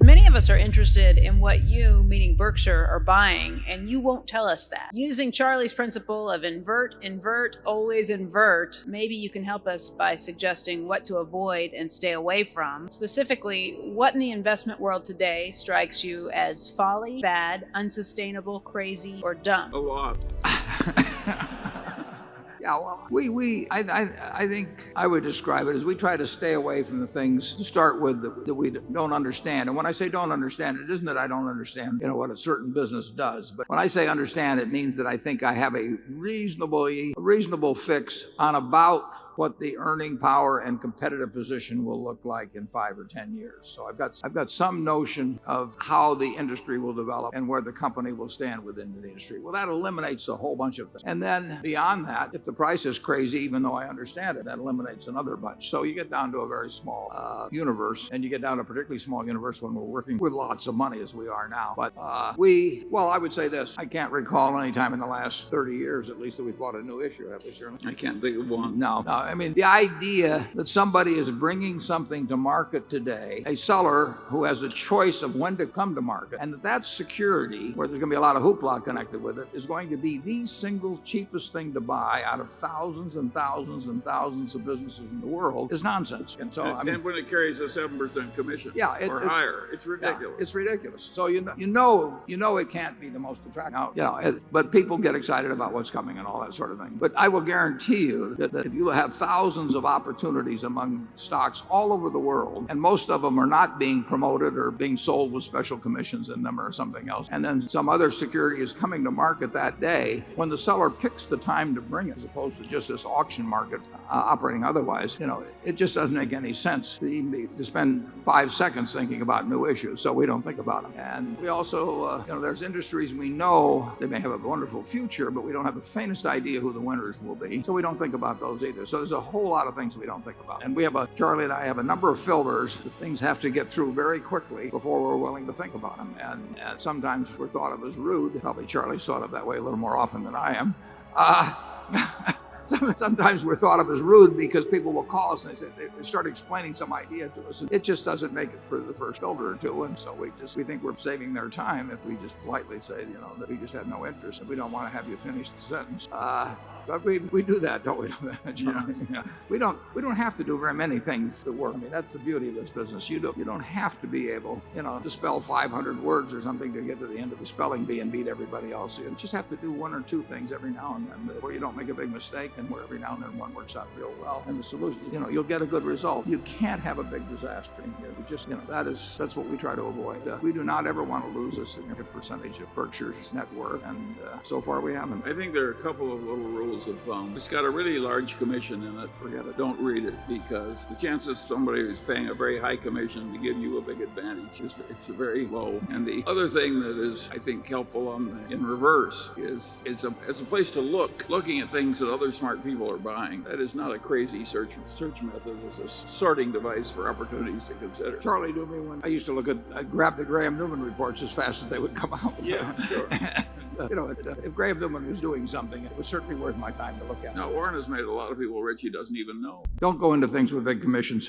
Many of us are interested in what you, meaning Berkshire, are buying, and you won't tell us that. Using Charlie's principle of invert, always invert, maybe you can help us by suggesting what to avoid and stay away from. Specifically, what in the investment world today strikes you as folly, bad, unsustainable, crazy, or dumb? A lot. Yeah, well, I think I would describe it as we try to stay away from the things to start with that we don't understand. And when I say don't understand, it isn't that I don't understand, what a certain business does. But when I say understand, it means that I think I have a reasonable fix on about what the earning power and competitive position will look like in 5 or 10 years. So I've got some notion of how the industry will develop and where the company will stand within the industry. Well, that eliminates a whole bunch of things. And then beyond that, if the price is crazy, even though I understand it, that eliminates another bunch. So you get down to a very small universe, and you get down to a particularly small universe when we're working with lots of money as we are now. But I would say this, I can't recall any time in the last 30 years, at least, that we bought a new issue, have we, Shirley? I can't think of one. No. I mean, the idea that somebody is bringing something to market today, a seller who has a choice of when to come to market, and that security, where there's going to be a lot of hoopla connected with it, is going to be the single cheapest thing to buy out of thousands and thousands and thousands of businesses in the world, is nonsense. And so, and when it carries a 7% commission or higher, it's ridiculous. Yeah, it's ridiculous. So you know it can't be the most attractive. Now, but people get excited about what's coming and all that sort of thing. But I will guarantee you that if you have thousands of opportunities among stocks all over the world, and most of them are not being promoted or being sold with special commissions in them or something else, and then some other security is coming to market that day, when the seller picks the time to bring it, as opposed to just this auction market operating otherwise, it just doesn't make any sense to spend 5 seconds thinking about new issues. So we don't think about them. And we also, there's industries we know they may have a wonderful future, but we don't have the faintest idea who the winners will be. So we don't think about those either. So there's a whole lot of things we don't think about. And Charlie and I have a number of filters that things have to get through very quickly before we're willing to think about them. And sometimes we're thought of as rude. Probably Charlie's thought of that way a little more often than I am. Sometimes we're thought of as rude because people will call us and they start explaining some idea to us, and it just doesn't make it for the first filter or two. And so we think we're saving their time if we just politely say, that we just had no interest and we don't want to have you finish the sentence. But we do that, don't we? Yeah. We don't have to do very many things that work. I mean, that's the beauty of this business. You don't have to be able, to spell 500 words or something to get to the end of the spelling bee and beat everybody else. You just have to do 1 or 2 things every now and then where you don't make a big mistake, and where every now and then one works out real well. And the solution, you'll get a good result. You can't have a big disaster in here. We just, that's what we try to avoid. We do not ever want to lose a significant percentage of Berkshire's net worth, and so far we haven't. I think there are a couple of little rules of thumb. It's got a really large commission in it. Forget it. Don't read it, because the chances somebody who's paying a very high commission to give you a big advantage is very low. And the other thing that is, I think, helpful in reverse is as a place to looking at things that other smart people are buying. That is not a crazy search method. It's a sorting device for opportunities to consider. Charlie knew me when I used to I'd grab the Graham Newman reports as fast as they would come out. Yeah, sure. If Graham Newman was doing something, it was certainly worth my time to look at. Now, Warren has made a lot of people rich he doesn't even know. Don't go into things with big commissions.